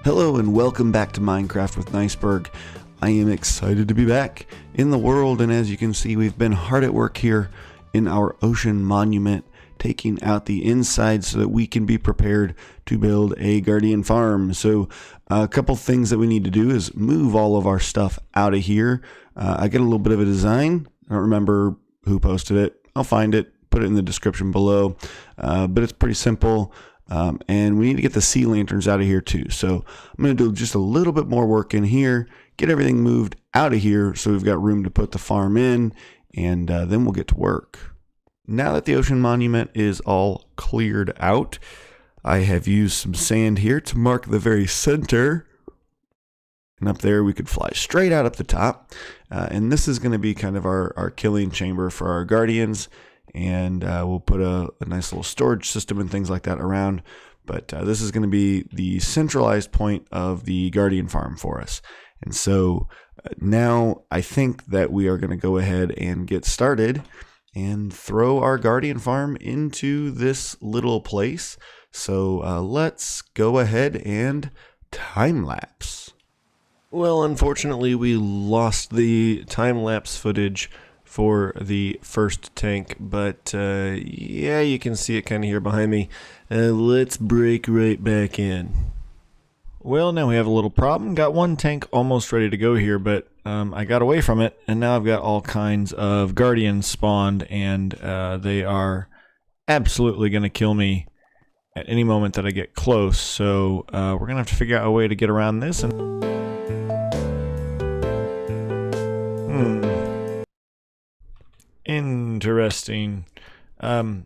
Hello and welcome back to Minecraft with Niceberg. I am excited to be back in the world, and as you can see, we've been hard at work here in our ocean monument, taking out the inside so that we can be prepared to build a guardian farm. So a couple things that we need to do is move all of our stuff out of here. I get a little bit of a design. I don't remember who posted it. I'll find it, put it in the description below, but it's pretty simple. And we need to get the sea lanterns out of here too. So I'm going to do just a little bit more work in here, get everything moved out of here so we've got room to put the farm in, and then we'll get to work. Now that the ocean monument is all cleared out, I have used some sand here to mark the very center. And up there we could fly straight out up the top. And this is going to be kind of our killing chamber for our guardians. And we'll put a nice little storage system and things like that around. But this is going to be the centralized point of the guardian farm for us. And so now I think that we are going to go ahead and get started and throw our guardian farm into this little place. So let's go ahead and time lapse. Well, unfortunately, we lost the time lapse footage for the first tank, but yeah, you can see it kind of here behind me. Let's break right back in. Well, now we have a little problem. Got one tank almost ready to go here, but I got away from it, and now I've got all kinds of guardians spawned, and they are absolutely going to kill me at any moment that I get close. So we're going to have to figure out a way to get around this. And interesting. Oh,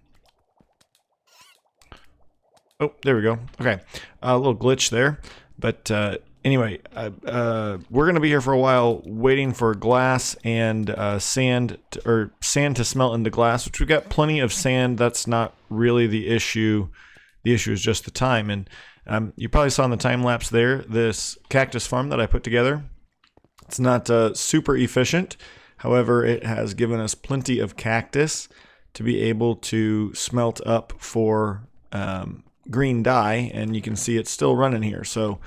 there we go. Okay, a little glitch there, but anyway, we're gonna be here for a while waiting for glass and sand to smelt into glass, which we've got plenty of sand. That's not really the issue. The issue is just the time. And you probably saw in the time lapse there this cactus farm that I put together. It's not super efficient. However, it has given us plenty of cactus to be able to smelt up for green dye, and you can see it's still running here. So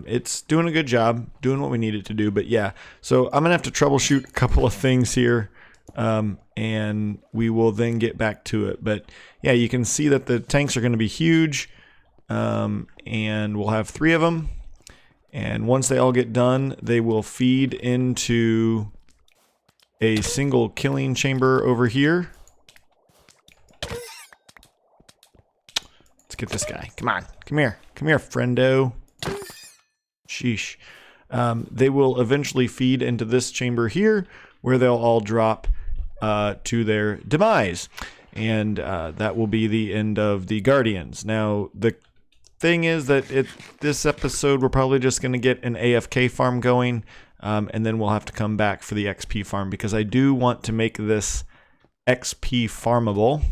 it's doing a good job, doing what we need it to do. But yeah, so I'm gonna have to troubleshoot a couple of things here, and we will then get back to it. But yeah, you can see that the tanks are going to be huge, and we'll have 3 of them. And once they all get done, they will feed into a single killing chamber over here. Let's get this guy. Come on, come here, friendo. Sheesh. They will eventually feed into this chamber here, where they'll all drop to their demise, and that will be the end of the guardians. Now the thing is that this episode we're probably just going to get an AFK farm going. And then we'll have to come back for the XP farm, because I do want to make this XP farmable.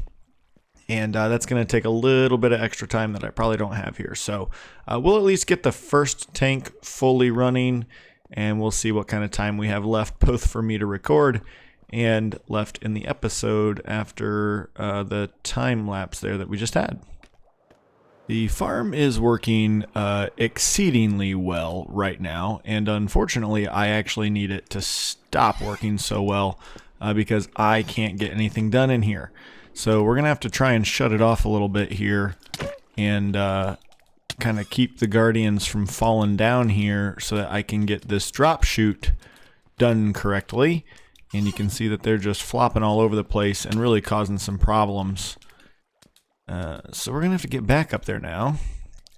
And that's going to take a little bit of extra time that I probably don't have here. So we'll at least get the first tank fully running, and we'll see what kind of time we have left, both for me to record and left in the episode after the time lapse there that we just had. The farm is working exceedingly well right now, and unfortunately I actually need it to stop working so well because I can't get anything done in here. So we're gonna have to try and shut it off a little bit here and kind of keep the guardians from falling down here so that I can get this drop chute done correctly. And you can see that they're just flopping all over the place and really causing some problems. So we're going to have to get back up there now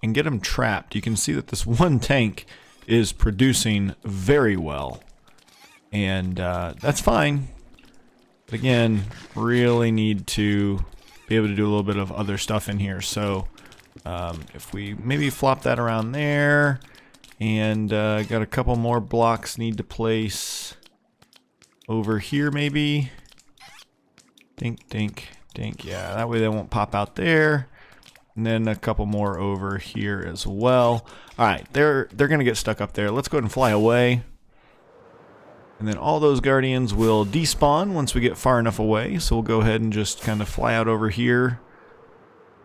and get them trapped. You can see that this one tank is producing very well, and that's fine. But again, really need to be able to do a little bit of other stuff in here. So if we maybe flop that around there, and got a couple more blocks need to place over here maybe. Dink, dink. Yeah, that way they won't pop out there. And then a couple more over here as well. Alright, they're gonna get stuck up there. Let's go ahead and fly away. And then all those guardians will despawn once we get far enough away. So we'll go ahead and just kind of fly out over here.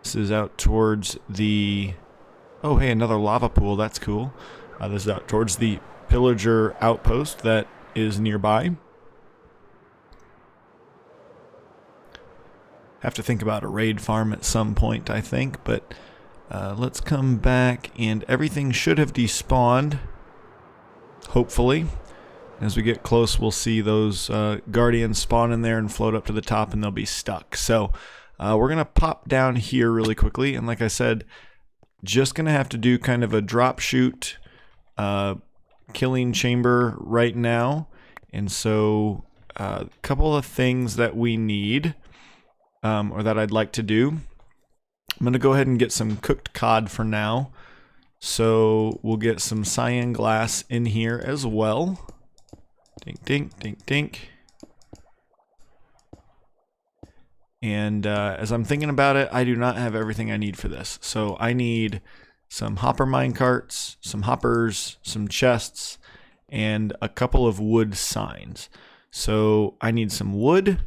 This is out towards the Oh, hey, another lava pool. That's cool. This is out towards the pillager outpost that is nearby. Have to think about a raid farm at some point, I think, but let's come back, and everything should have despawned, hopefully. As we get close, we'll see those guardians spawn in there and float up to the top, and they'll be stuck. So we're going to pop down here really quickly, and like I said, just going to have to do kind of a drop shoot killing chamber right now. And so a couple of things that we need, or that I'd like to do. I'm going to go ahead and get some cooked cod for now. So we'll get some cyan glass in here as well. Dink, dink, dink, dink. And as I'm thinking about it, I do not have everything I need for this. So I need some hopper mine carts, some hoppers, some chests, and a couple of wood signs. So I need some wood,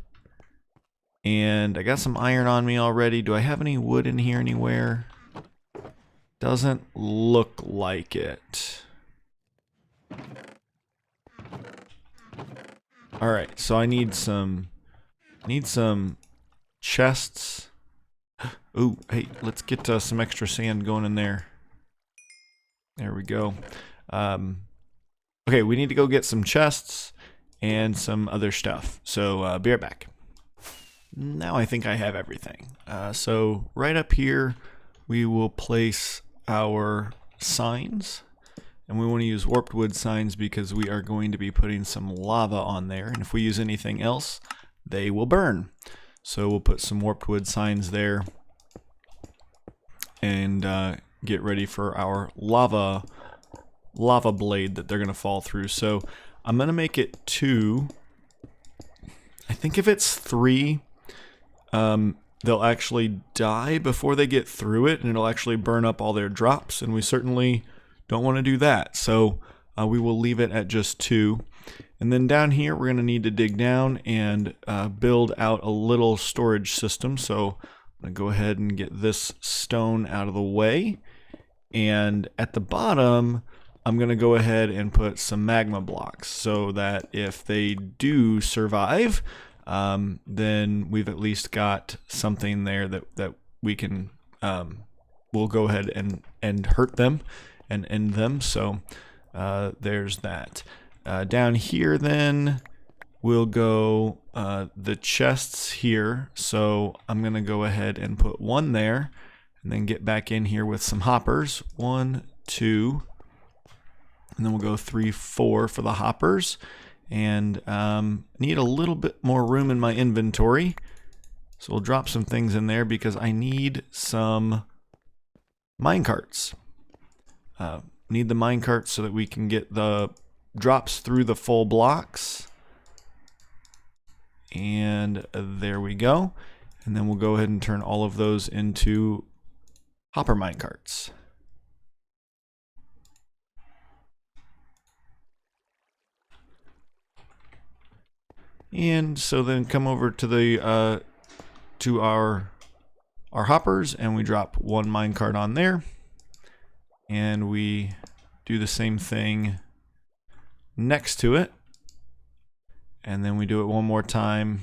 and I got some iron on me already. Do I have any wood in here anywhere? Doesn't look like it. All right, so I need some chests. Ooh, hey, let's get some extra sand going in there. There we go. Okay, we need to go get some chests and some other stuff. So be right back. Now I think I have everything. So right up here, we will place our signs. And we want to use warped wood signs because we are going to be putting some lava on there. And if we use anything else, they will burn. So we'll put some warped wood signs there and get ready for our lava blade that they're going to fall through. So I'm going to make it 2. I think if it's 3, they'll actually die before they get through it, and it'll actually burn up all their drops, and we certainly don't want to do that. So we will leave it at just 2. And then down here, we're going to need to dig down and build out a little storage system. So I'm going to go ahead and get this stone out of the way. And at the bottom, I'm going to go ahead and put some magma blocks so that if they do survive, then we've at least got something there that we can, we'll go ahead and hurt them and end them. So there's that. Down here then, we'll go the chests here. So I'm going to go ahead and put 1 there and then get back in here with some hoppers. 1, 2, and then we'll go 3, 4 for the hoppers. And need a little bit more room in my inventory. So we'll drop some things in there because I need some minecarts. Need the minecarts so that we can get the drops through the full blocks. And there we go. And then we'll go ahead and turn all of those into hopper minecarts. And so then come over to the to our hoppers, and we drop 1 minecart on there, and we do the same thing next to it, and then we do it one more time.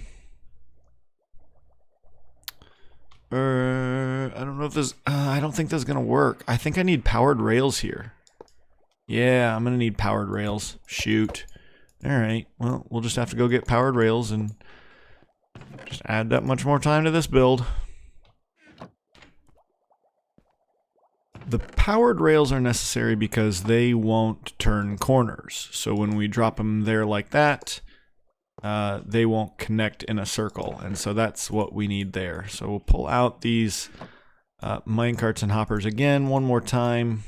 I don't know if this. I don't think this is gonna work. I think I need powered rails here. Yeah, I'm gonna need powered rails. Shoot. Alright, well, we'll just have to go get powered rails and just add that much more time to this build. The powered rails are necessary because they won't turn corners. So when we drop them there like that, they won't connect in a circle. And so that's what we need there. So we'll pull out these minecarts and hoppers again one more time.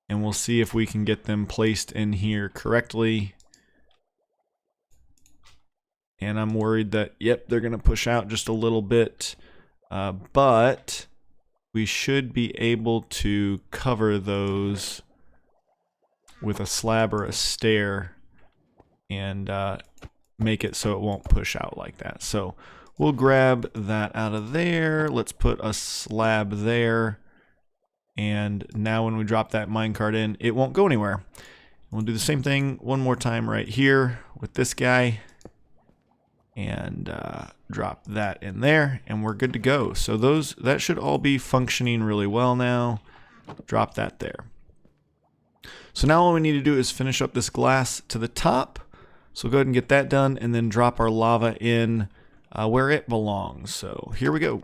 And we'll see if we can get them placed in here correctly. And I'm worried that, yep, they're going to push out just a little bit. But we should be able to cover those with a slab or a stair and make it so it won't push out like that. So we'll grab that out of there. Let's put a slab there. And now when we drop that minecart in, it won't go anywhere. We'll do the same thing one more time right here with this guy. And drop that in there, and we're good to go. So that should all be functioning really well now. Drop that there. So now all we need to do is finish up this glass to the top. So go ahead and get that done, and then drop our lava in where it belongs. So here we go.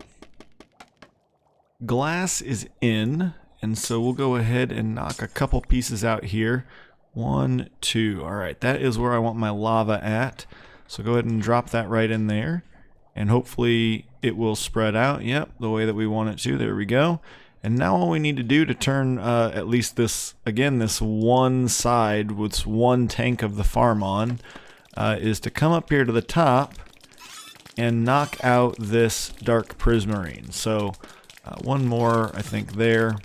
Glass is in, and so we'll go ahead and knock a couple pieces out here. 1, 2. All right, that is where I want my lava at. So go ahead and drop that right in there, and hopefully it will spread out. Yep, the way that we want it to. There we go. And now all we need to do to turn at least this one side with one tank of the farm on is to come up here to the top and knock out this dark prismarine. So one more, I think, there.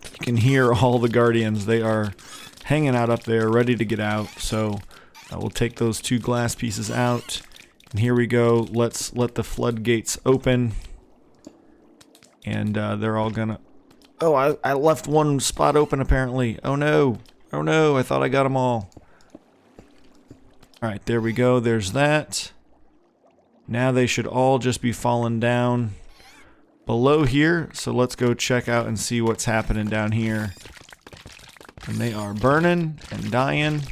You can hear all the guardians. They are hanging out up there, ready to get out. So we'll take those 2 glass pieces out, and here we go. Let's let the floodgates open, and they're all gonna... Oh, I left one spot open apparently. Oh no, oh no, I thought I got them all. Alright, there we go, there's that. Now they should all just be falling down below here, so let's go check out and see what's happening down here. And they are burning and dying.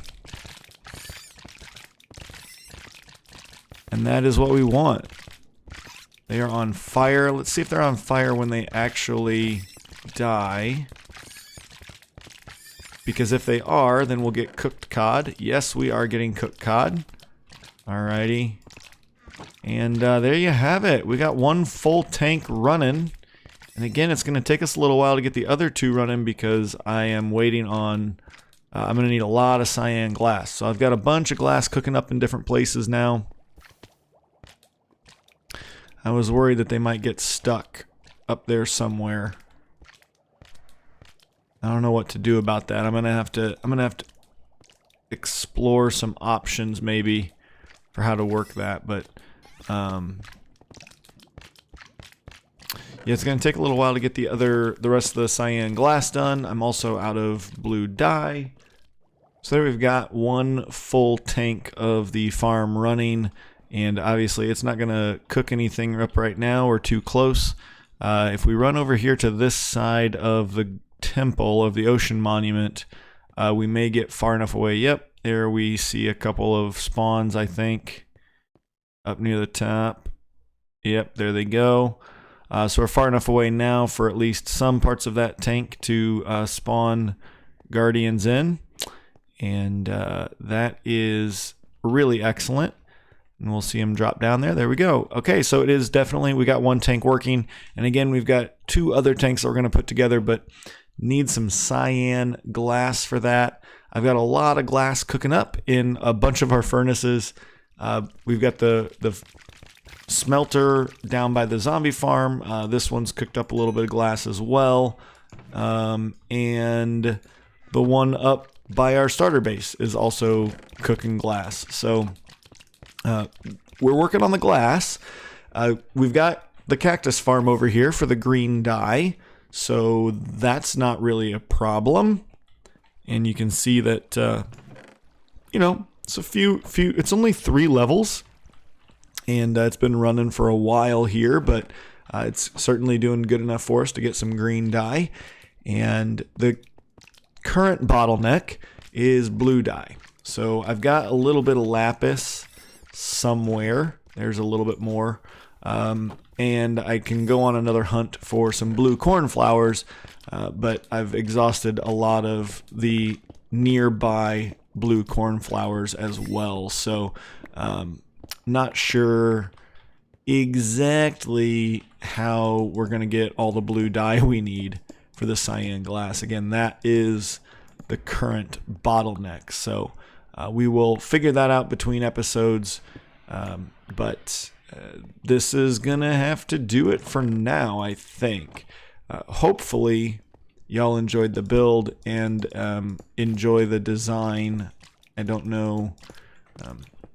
And that is what we want. They are on fire. Let's see if they're on fire when they actually die. Because if they are, then we'll get cooked cod. Yes, we are getting cooked cod. Alrighty. And there you have it. We got 1 full tank running. And again, it's going to take us a little while to get the other 2 running because I am waiting on... I'm going to need a lot of cyan glass. So I've got a bunch of glass cooking up in different places now. I was worried that they might get stuck up there somewhere. I don't know what to do about that. I'm gonna have to explore some options maybe for how to work that, but yeah, it's gonna take a little while to get the rest of the cyan glass done. I'm also out of blue dye. So there we've got 1 full tank of the farm running. And obviously it's not going to cook anything up right now or too close. If we run over here to this side of the temple of the ocean monument, we may get far enough away. Yep, there we see a couple of spawns, I think, up near the top. Yep, there they go. So we're far enough away now for at least some parts of that tank to spawn guardians in. And that is really excellent. And we'll see them drop down there. There we go. Okay, so it is definitely, we got 1 tank working. And again, we've got 2 other tanks that we're going to put together, but need some cyan glass for that. I've got a lot of glass cooking up in a bunch of our furnaces. We've got the smelter down by the zombie farm. This one's cooked up a little bit of glass as well. And the one up by our starter base is also cooking glass. So... we're working on the glass. We've got the cactus farm over here for the green dye, so that's not really a problem. And you can see that, you know, it's it's only 3 levels, and it's been running for a while here, but it's certainly doing good enough for us to get some green dye. And the current bottleneck is blue dye. So I've got a little bit of lapis somewhere. There's a little bit more. And I can go on another hunt for some blue cornflowers, but I've exhausted a lot of the nearby blue cornflowers as well. So not sure exactly how we're going to get all the blue dye we need for the cyan glass. Again, that is the current bottleneck. So we will figure that out between episodes, but this is going to have to do it for now, I think. Hopefully, y'all enjoyed the build and enjoy the design. I don't know,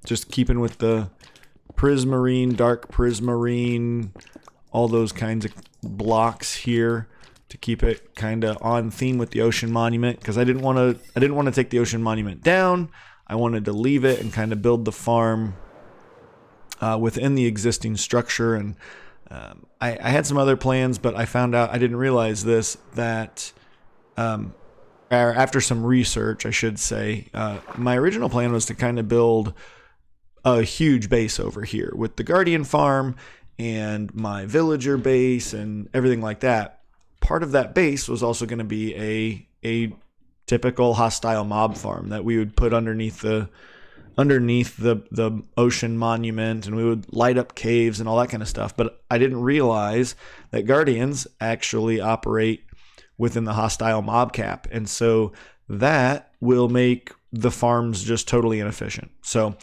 just keeping with the prismarine, dark prismarine, all those kinds of blocks here to keep it kind of on theme with the Ocean Monument, because I didn't want to take the Ocean Monument down. I wanted to leave it and kind of build the farm within the existing structure. And I had some other plans, but I found out, I didn't realize this, that after some research, I should say, my original plan was to kind of build a huge base over here with the Guardian farm and my villager base and everything like that. Part of that base was also going to be a typical hostile mob farm that we would put underneath the Ocean Monument, and we would light up caves and all that kind of stuff. But I didn't realize that Guardians actually operate within the hostile mob cap, and so that will make the farms just totally inefficient. So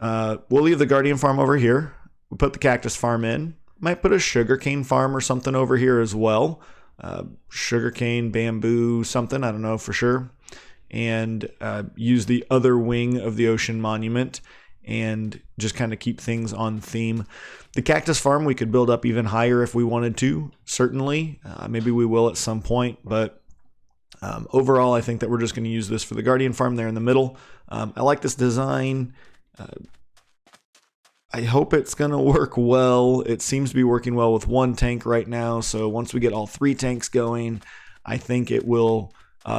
we'll leave the Guardian farm over here. We'll put the cactus farm in. Might put a sugarcane farm or something over here as well. Sugarcane, bamboo, something, I don't know for sure. And use the other wing of the Ocean Monument and just kind of keep things on theme. The cactus farm we could build up even higher if we wanted to, certainly. Maybe we will at some point, but overall I think that we're just going to use this for the Guardian farm there in the middle. I like this design. I hope it's going to work well. It seems to be working well with one tank right now, so once we get all 3 tanks going, I think it will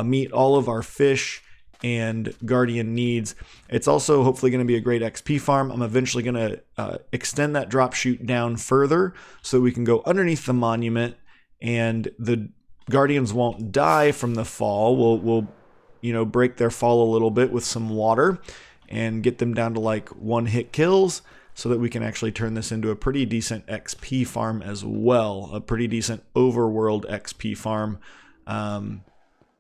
meet all of our fish and Guardian needs. It's also hopefully going to be a great XP farm. I'm eventually going to extend that drop chute down further so we can go underneath the monument and the Guardians won't die from the fall. We'll break their fall a little bit with some water and get them down to like 1-hit kills, so that we can actually turn this into a pretty decent XP farm as well, a pretty decent overworld XP farm.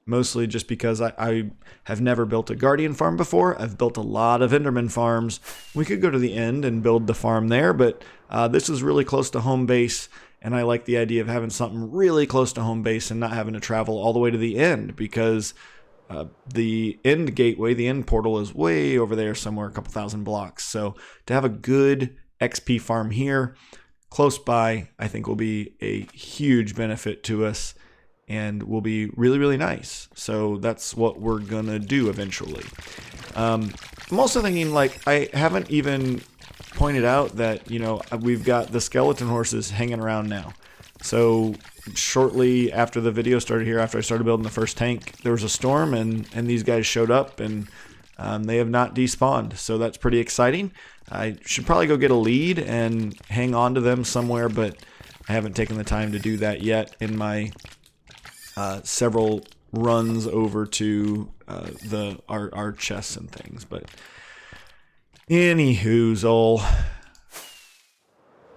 Mostly just because I have never built a Guardian farm before. I've built a lot of Enderman farms. We could go to the end and build the farm there, but this is really close to home base, and I like the idea of having something really close to home base and not having to travel all the way to the end, because the end gateway, the end portal, is way over there somewhere, a couple thousand blocks. So to have a good XP farm here close by, I think will be a huge benefit to us and will be really, really nice. So that's what we're gonna do eventually. I'm also thinking, like, I haven't even pointed out that, we've got the skeleton horses hanging around now. So shortly after the video started here, after I started building the first tank, there was a storm and these guys showed up, and they have not despawned. So that's pretty exciting. I should probably go get a lead and hang on to them somewhere, but I haven't taken the time to do that yet in my several runs over to our chests and things. But anywhoozle,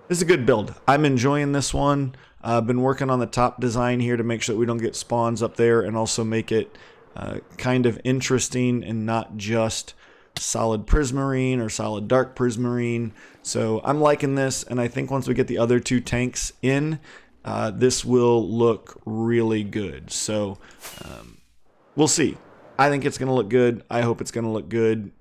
this is a good build. I'm enjoying this one. I've been working on the top design here to make sure that we don't get spawns up there, and also make it kind of interesting and not just solid prismarine or solid dark prismarine. So I'm liking this, and I think once we get the other 2 tanks in, this will look really good. So we'll see. I think it's going to look good. I hope it's going to look good.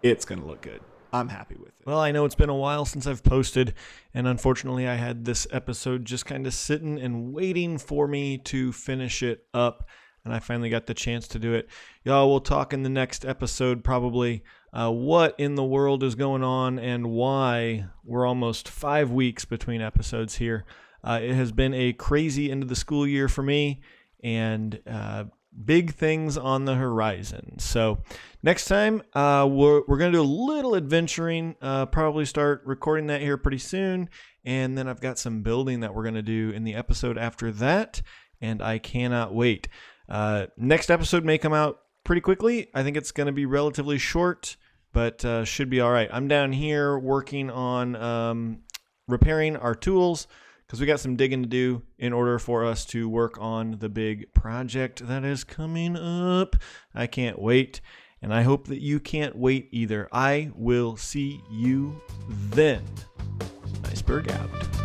It's going to look good. I'm happy with it. Well, I know it's been a while since I've posted, and unfortunately I had this episode just kind of sitting and waiting for me to finish it up, and I finally got the chance to do it. Y'all, we'll talk in the next episode probably what in the world is going on and why we're almost 5 weeks between episodes here. It has been a crazy end of the school year for me, and big things on the horizon. So next time we're going to do a little adventuring, probably start recording that here pretty soon, and then I've got some building that we're going to do in the episode after that, and I cannot wait. Next episode may come out pretty quickly. I think it's going to be relatively short, but should be all right. I'm down here working on repairing our tools, because we got some digging to do in order for us to work on the big project that is coming up. I can't wait, and I hope that you can't wait either. I will see you then. Iceberg out.